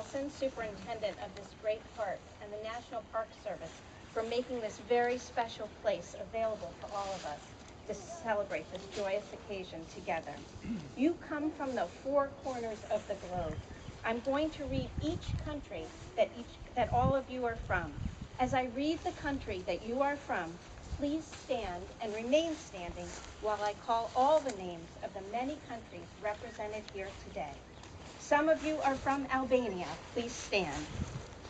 Nelson, Superintendent of this great park, and the National Park Service for making this very special place available for all of us to celebrate this joyous occasion together. You come from the four corners of the globe. I'm going to read each country that all of you are from. As I read the country that you are from, please stand and remain standing while I call all the names of the many countries represented here today. Some of you are from Albania, please stand.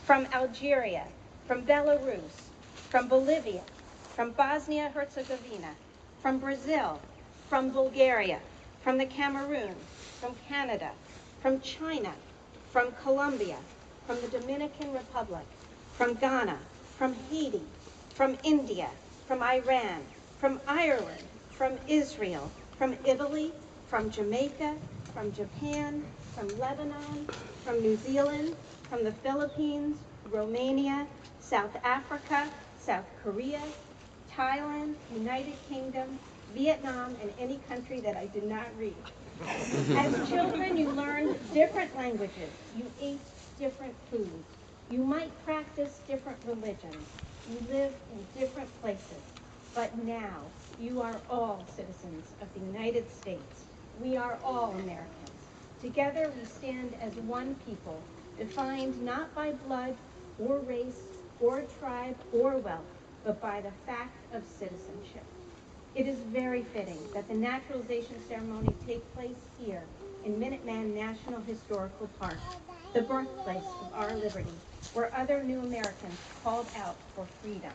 From Algeria, from Belarus, from Bolivia, from Bosnia-Herzegovina, from Brazil, from Bulgaria, from the Cameroon, from Canada, from China, from Colombia, from the Dominican Republic, from Ghana, from Haiti, from India, from Iran, from Ireland, from Israel, from Italy, from Jamaica, from Japan, from Lebanon, from New Zealand, from the Philippines, Romania, South Africa, South Korea, Thailand, United Kingdom, Vietnam, and any country that I did not read. As children, you learned different languages. You ate different foods. You might practice different religions. You live in different places. But now, you are all citizens of the United States. We are all Americans. Together, we stand as one people, defined not by blood or race or tribe or wealth, but by the fact of citizenship. It is very fitting that the naturalization ceremony take place here in Minuteman National Historical Park, the birthplace of our liberty, where other new Americans called out for freedom.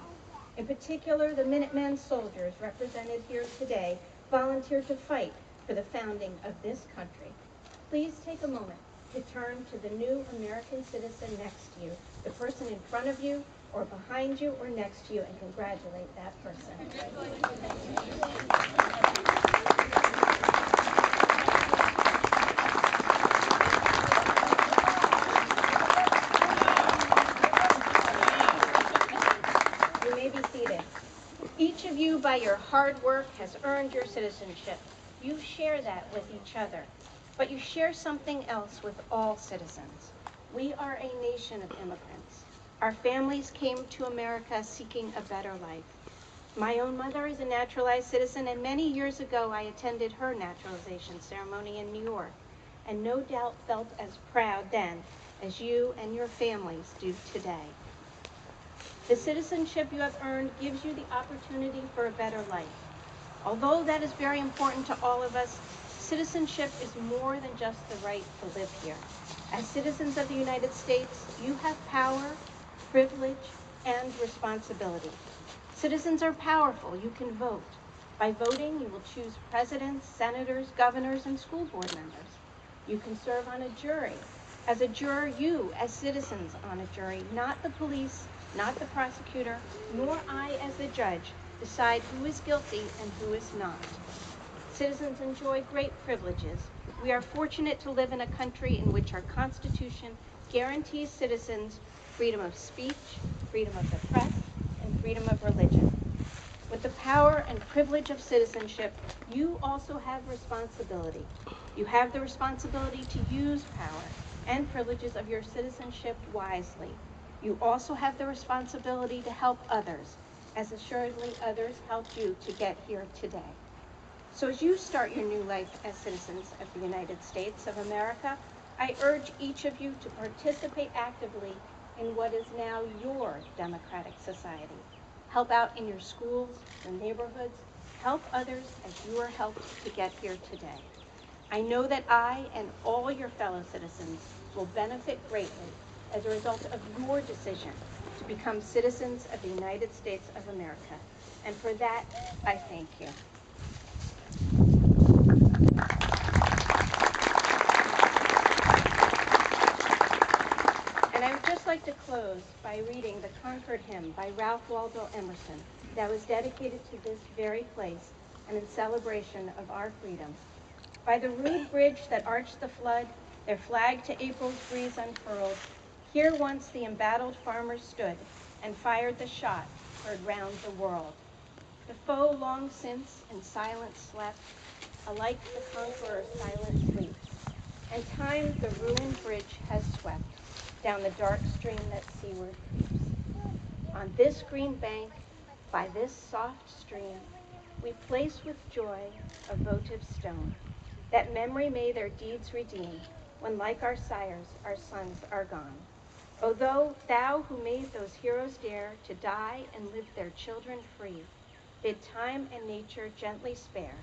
In particular, the Minuteman soldiers represented here today volunteered to fight for the founding of this country. Please take a moment to turn to the new American citizen next to you, the person in front of you, or behind you, or next to you, and congratulate that person. You may be seated. Each of you, by your hard work, has earned your citizenship. You share that with each other, but you share something else with all citizens. We are a nation of immigrants. Our families came to America seeking a better life. My own mother is a naturalized citizen, and many years ago I attended her naturalization ceremony in New York, and no doubt felt as proud then as you and your families do today. The citizenship you have earned gives you the opportunity for a better life. Although that is very important to all of us, citizenship is more than just the right to live here. As citizens of the United States, you have power, privilege, and responsibility. Citizens are powerful. You can vote. By voting, you will choose presidents, senators, governors, and school board members. You can serve on a jury. As a juror, you, as citizens on a jury, not the police, not the prosecutor, nor I as the judge, decide who is guilty and who is not. Citizens enjoy great privileges. We are fortunate to live in a country in which our Constitution guarantees citizens freedom of speech, freedom of the press, and freedom of religion. With the power and privilege of citizenship, you also have responsibility. You have the responsibility to use power and privileges of your citizenship wisely. You also have the responsibility to help others, as assuredly others helped you to get here today. So as you start your new life as citizens of the United States of America, I urge each of you to participate actively in what is now your democratic society. Help out in your schools, your neighborhoods, help others as you are helped to get here today. I know that I and all your fellow citizens will benefit greatly as a result of your decision to become citizens of the United States of America. And for that, I thank you. And I would just like to close by reading the Concord Hymn by Ralph Waldo Emerson that was dedicated to this very place and in celebration of our freedom. By the rude bridge that arched the flood, their flag to April's breeze unfurled, here once the embattled farmers stood and fired the shot heard round the world. The foe long since in silence slept, alike the conqueror silent sleeps, and time the ruined bridge has swept. down the dark stream that seaward creeps. On this green bank, by this soft stream, we place with joy a votive stone, that memory may their deeds redeem, when like our sires, our sons are gone. O thou who made those heroes dare to die and live their children free, bid time and nature gently spare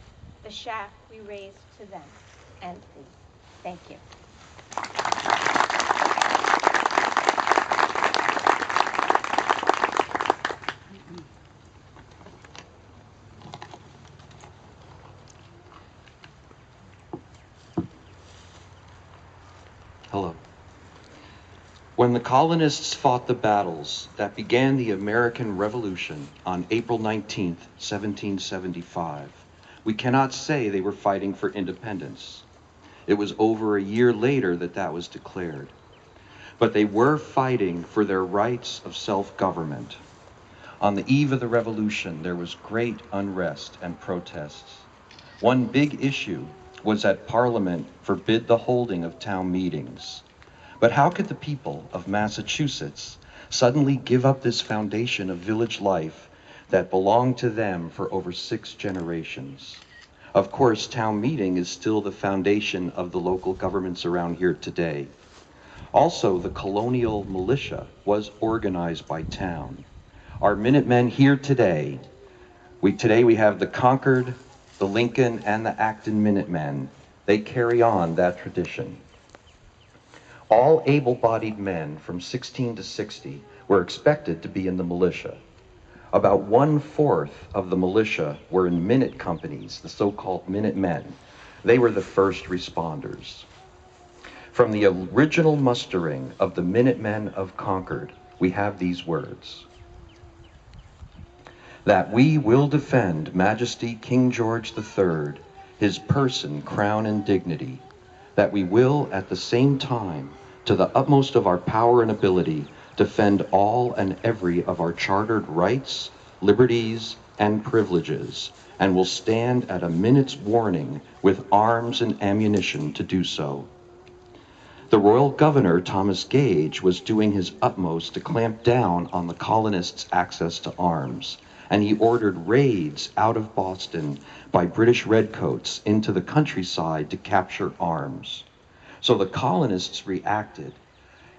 the shaft we raise to them and thee. Thank you. Hello. When the colonists fought the battles that began the American Revolution on April 19th, 1775, we cannot say they were fighting for independence. It was over a year later that was declared. But they were fighting for their rights of self-government. On the eve of the revolution, there was great unrest and protests. One big issue was that Parliament forbid the holding of town meetings. But how could the people of Massachusetts suddenly give up this foundation of village life that belonged to them for over 6 generations? Of course, town meeting is still the foundation of the local governments around here today. Also, the colonial militia was organized by town. Our Minutemen here today, we have the Concord, the Lincoln, and the Acton Minutemen. They carry on that tradition. All able-bodied men from 16 to 60 were expected to be in the militia. About 1/4 of the militia were in minute companies, the so-called Minutemen. They were the first responders. From the original mustering of the Minutemen of Concord, we have these words: that we will defend Majesty King George III, his person, crown, and dignity, that we will at the same time, to the utmost of our power and ability, defend all and every of our chartered rights, liberties, and privileges, and will stand at a minute's warning with arms and ammunition to do so. The Royal Governor, Thomas Gage, was doing his utmost to clamp down on the colonists' access to arms, and he ordered raids out of Boston by British redcoats into the countryside to capture arms. So the colonists reacted,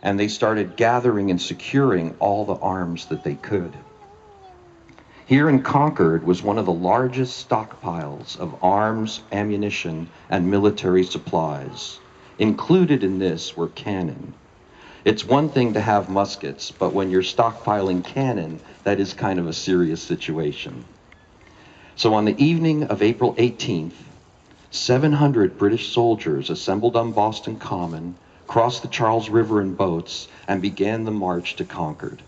and they started gathering and securing all the arms that they could. Here in Concord was one of the largest stockpiles of arms, ammunition, and military supplies. Included in this were cannon. It's one thing to have muskets, but when you're stockpiling cannon, that is kind of a serious situation. So on the evening of April 18th, 700 British soldiers assembled on Boston Common, crossed the Charles River in boats, and began the march to Concord.